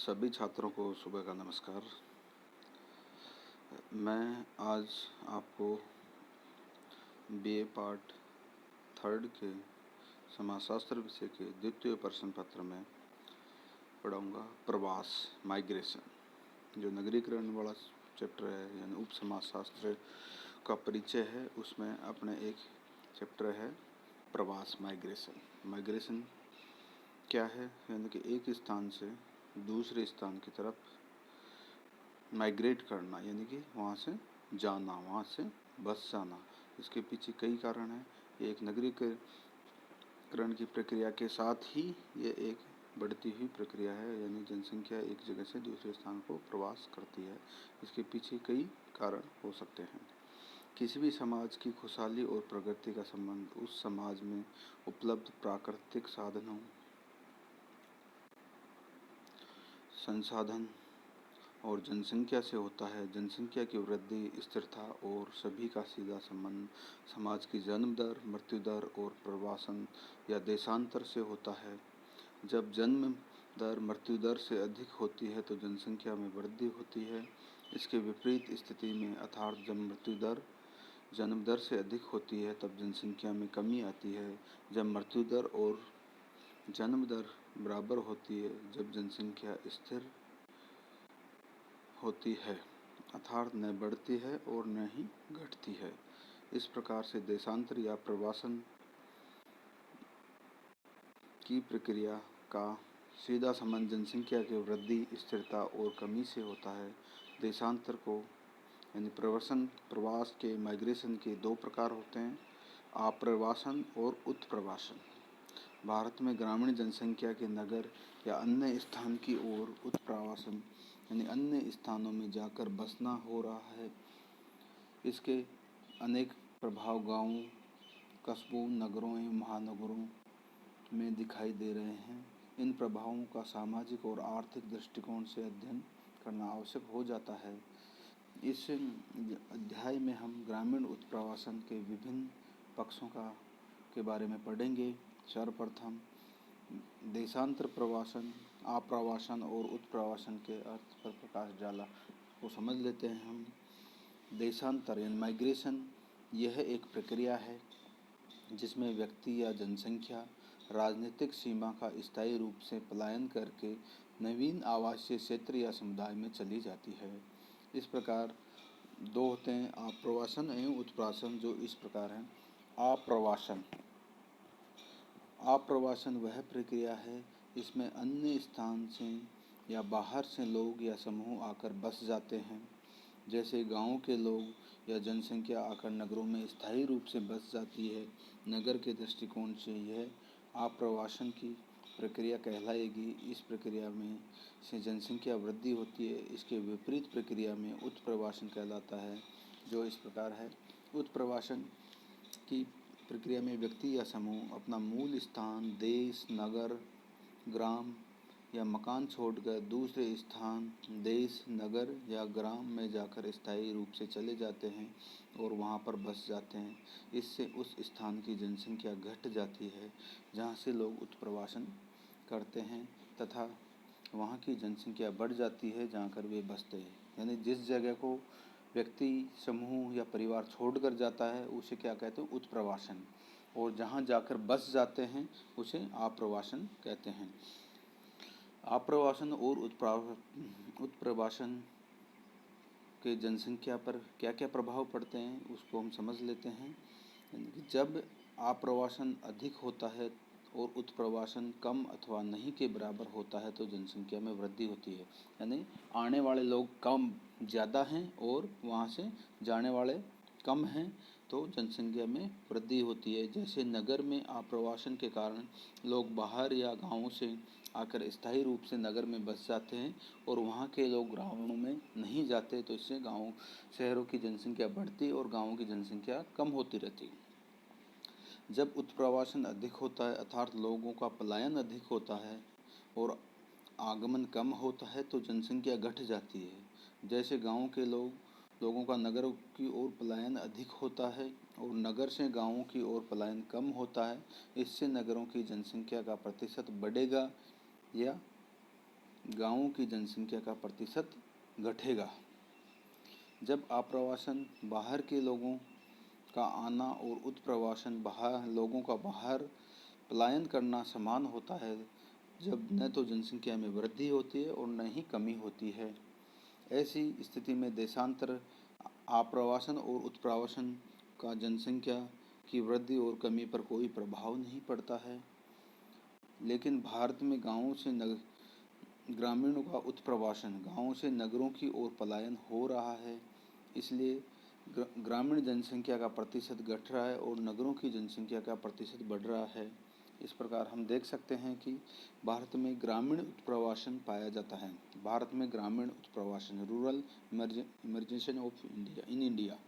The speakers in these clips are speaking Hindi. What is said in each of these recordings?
सभी छात्रों को सुबह का नमस्कार। मैं आज आपको बीए पार्ट 3 के समाजशास्त्र विषय के द्वितीय प्रश्न पत्र में पढ़ाऊँगा प्रवास, माइग्रेशन। जो नगरीकरण वाला चैप्टर है यानी उप समाजशास्त्र का परिचय है, उसमें अपने एक चैप्टर है प्रवास, माइग्रेशन। माइग्रेशन क्या है? यानी कि एक स्थान से दूसरे स्थान की तरफ माइग्रेट करना, यानी कि वहाँ से जाना, वहाँ से बस जाना। इसके पीछे कई कारण हैं। एक नगरीकरण की प्रक्रिया के साथ ही ये एक बढ़ती हुई प्रक्रिया है, यानी जनसंख्या एक जगह से दूसरे स्थान को प्रवास करती है। इसके पीछे कई कारण हो सकते हैं। किसी भी समाज की खुशहाली और प्रगति का संबंध उस समाज में उपलब्ध प्राकृतिक साधनों, संसाधन और जनसंख्या से होता है। जनसंख्या की वृद्धि, स्थिरता और सभी का सीधा संबंध समाज की जन्म दर, मृत्यु दर और प्रवासन या देशांतर से होता है। जब जन्म दर मृत्यु दर से अधिक होती है तो जनसंख्या में वृद्धि होती है। इसके विपरीत स्थिति में अर्थात जब मृत्यु दर जन्म दर से अधिक होती है तब जनसंख्या में कमी आती है। जब मृत्यु दर और जन्म दर बराबर होती है, जब जनसंख्या स्थिर होती है, अर्थात न बढ़ती है और न ही घटती है। इस प्रकार से देशांतर या प्रवासन की प्रक्रिया का सीधा संबंध जनसंख्या की वृद्धि, स्थिरता और कमी से होता है। देशांतर को यानी प्रवास के माइग्रेशन के दो प्रकार होते हैं, आप्रवासन और उत्प्रवासन। भारत में ग्रामीण जनसंख्या के नगर या अन्य स्थान की ओर उत्प्रवासन यानी अन्य स्थानों में जाकर बसना हो रहा है। इसके अनेक प्रभाव गांवों, कस्बों, नगरों एवं महानगरों में दिखाई दे रहे हैं। इन प्रभावों का सामाजिक और आर्थिक दृष्टिकोण से अध्ययन करना आवश्यक हो जाता है। इस अध्याय में हम ग्रामीण उत्प्रवासन के विभिन्न पक्षों के बारे में पढ़ेंगे। सर्वप्रथम देशांतर प्रवासन, आप्रवासन और उत्प्रवासन के अर्थ पर प्रकाश डाला को समझ लेते हैं हम। देशांतर यानी माइग्रेशन यह एक प्रक्रिया है जिसमें व्यक्ति या जनसंख्या राजनीतिक सीमा का स्थायी रूप से पलायन करके नवीन आवासीय क्षेत्र या समुदाय में चली जाती है। इस प्रकार दो होते हैं, आप्रवासन एवं उत्प्रवासन, जो इस प्रकार हैं। आप्रवासन आप्रवासन वह प्रक्रिया है इसमें अन्य स्थान से या बाहर से लोग या समूह आकर बस जाते हैं। जैसे गांव के लोग या जनसंख्या आकर नगरों में स्थायी रूप से बस जाती है। नगर के दृष्टिकोण से यह आप्रवासन की प्रक्रिया कहलाएगी। इस प्रक्रिया में से जनसंख्या वृद्धि होती है। इसके विपरीत प्रक्रिया में उत्प्रवासन कहलाता है, जो इस प्रकार है। उत्प्रवासन की प्रक्रिया में व्यक्ति या समूह अपना मूल स्थान, देश, नगर, ग्राम या मकान छोड़कर दूसरे स्थान, देश, नगर या ग्राम में जाकर स्थायी रूप से चले जाते हैं और वहाँ पर बस जाते हैं। इससे उस स्थान की जनसंख्या घट जाती है जहाँ से लोग उत्प्रवासन करते हैं, तथा वहाँ की जनसंख्या बढ़ जाती है जहाँ कर वे बसते हैं। यानी जिस जगह को व्यक्ति, समूह या परिवार छोड़कर जाता है उसे क्या कहते हैं? उत्प्रवासन। और जहाँ जाकर बस जाते हैं उसे आप्रवासन कहते हैं। आप्रवासन और उत्प्रवासन के जनसंख्या पर क्या क्या प्रभाव पड़ते हैं उसको हम समझ लेते हैं। जब आप्रवासन अधिक होता है और उत्प्रवासन कम अथवा नहीं के बराबर होता है तो जनसंख्या में वृद्धि होती है। यानी आने वाले लोग कम ज़्यादा हैं और वहाँ से जाने वाले कम हैं तो जनसंख्या में वृद्धि होती है। जैसे नगर में आप्रवासन के कारण लोग बाहर या गाँवों से आकर स्थायी रूप से नगर में बस जाते हैं और वहाँ के लोग ग्रामीणों में नहीं जाते, तो इससे गाँव, शहरों की जनसंख्या बढ़ती और गाँवों की जनसंख्या कम होती रहती है। जब उत्प्रवासन अधिक होता है अर्थात लोगों का पलायन अधिक होता है और आगमन कम होता है तो जनसंख्या घट जाती है। जैसे गाँव के लोगों का नगरों की ओर पलायन अधिक होता है और नगर से गाँवों की ओर पलायन कम होता है। इससे नगरों की जनसंख्या का प्रतिशत बढ़ेगा या गाँवों की जनसंख्या का प्रतिशत घटेगा। जब आप्रवासन बाहर के लोगों का आना और उत्प्रवासन बाहर लोगों का बाहर पलायन करना समान होता है, जब न तो जनसंख्या में वृद्धि होती है और न ही कमी होती है। ऐसी स्थिति में देशांतर, आप्रवासन और उत्प्रवासन का जनसंख्या की वृद्धि और कमी पर कोई प्रभाव नहीं पड़ता है। लेकिन भारत में गाँवों से ग्रामीणों का उत्प्रवासन, गाँवों से नगरों की ओर पलायन हो रहा है। इसलिए ग्रामीण जनसंख्या का प्रतिशत घट रहा है और नगरों की जनसंख्या का प्रतिशत बढ़ रहा है। इस प्रकार हम देख सकते हैं कि भारत में ग्रामीण उत्प्रवासन पाया जाता है। भारत में ग्रामीण उत्प्रवासन, rural emigration of India in India,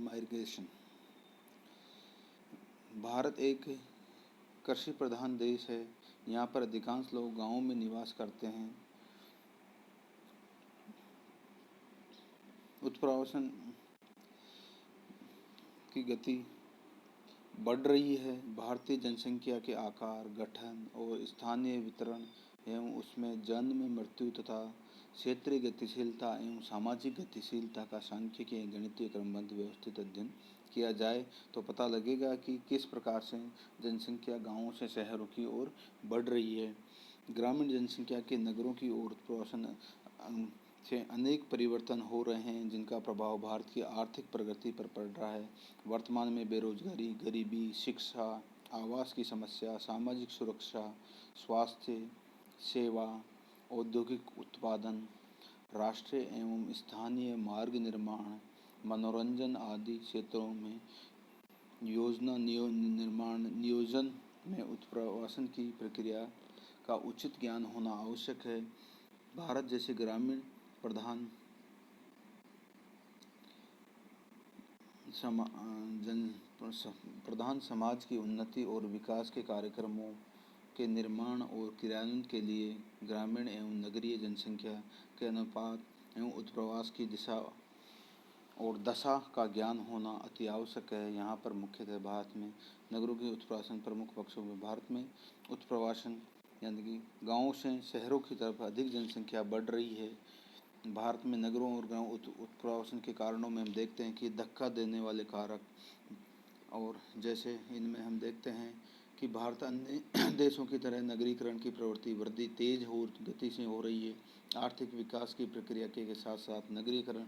migration. Bharat एक कृषि प्रधान देश है। यहाँ पर अधिकांश लोग गाँवों में निवास करते हैं। उत्प्रवासन की गति बढ़ रही है। भारतीय जनसंख्या के आकार, गठन और स्थानीय वितरण एवं उसमें जन्म, मृत्यु तथा क्षेत्रीय गतिशीलता एवं सामाजिक गतिशीलता का सांख्यिकीय गणितीय क्रमबद्ध व्यवस्थित अध्ययन किया जाए तो पता लगेगा कि किस प्रकार से जनसंख्या गाँवों से शहरों की ओर बढ़ रही है। ग्रामीण जनसंख्या के नगरों की ओर उत्प्रवासन से अनेक परिवर्तन हो रहे हैं, जिनका प्रभाव भारत की आर्थिक प्रगति पर पड़ रहा है। वर्तमान में बेरोजगारी, गरीबी, शिक्षा, आवास की समस्या, सामाजिक सुरक्षा, स्वास्थ्य सेवा, औद्योगिक उत्पादन, राष्ट्रीय एवं स्थानीय मार्ग निर्माण, मनोरंजन आदि क्षेत्रों में योजना नियोजन में उत्प्रवासन की प्रक्रिया का उचित ज्ञान होना आवश्यक है। भारत जैसे ग्रामीण प्रधान समाज की उन्नति और विकास के कार्यक्रमों के निर्माण और क्रियान्वयन के लिए ग्रामीण एवं नगरीय जनसंख्या के अनुपात एवं उत्प्रवास की दिशा और दशा का ज्ञान होना अति आवश्यक है। यहाँ पर मुख्यतः भारत में नगरों के उत्प्रवासन प्रमुख पक्षों में भारत में उत्प्रवासन यानी कि गाँवों से शहरों की तरफ अधिक जनसंख्या बढ़ रही है। भारत में नगरों और गाँव उत्प्रवासन के कारणों में हम देखते हैं कि धक्का देने वाले कारक, और जैसे इनमें हम देखते हैं कि भारत अन्य देशों की तरह नगरीकरण की प्रवृत्ति वृद्धि तेज हो गति से हो रही है। आर्थिक विकास की प्रक्रिया के साथ साथ नगरीकरण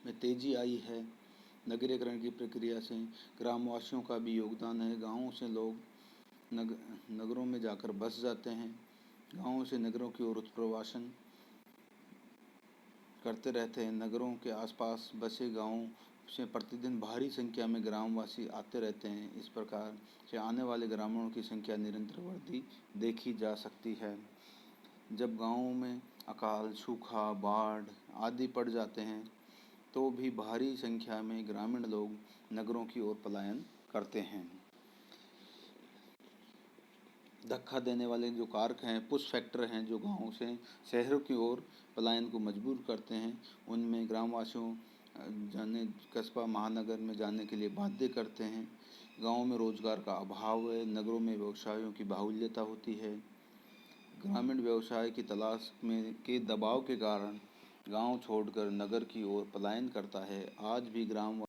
में तेजी आई है। नगरीकरण की प्रक्रिया से ग्रामवासियों का भी योगदान है। गाँवों से लोग नगरों में जाकर बस जाते हैं। गाँवों से नगरों की ओर उत्प्रवासन करते रहते हैं। नगरों के आसपास बसे गाँवों से प्रतिदिन भारी संख्या में ग्रामवासी आते रहते हैं। इस प्रकार से आने वाले ग्रामीणों की संख्या निरंतर वृद्धि देखी जा सकती है। जब गाँवों में अकाल, सूखा, बाढ़ आदि पड़ जाते हैं तो भी भारी संख्या में ग्रामीण लोग नगरों की ओर पलायन करते हैं। धक्का देने वाले जो कारक हैं, पुश फैक्टर हैं, जो गाँवों से शहरों की ओर पलायन को मजबूर करते हैं, उनमें ग्रामवासियों कस्बा महानगर में जाने के लिए बाध्य करते हैं। गाँव में रोजगार का अभाव है। नगरों में व्यवसायों की बाहुल्यता होती है। ग्रामीण व्यवसाय की तलाश में के दबाव के कारण गाँव छोड़कर नगर की ओर पलायन करता है। आज भी ग्राम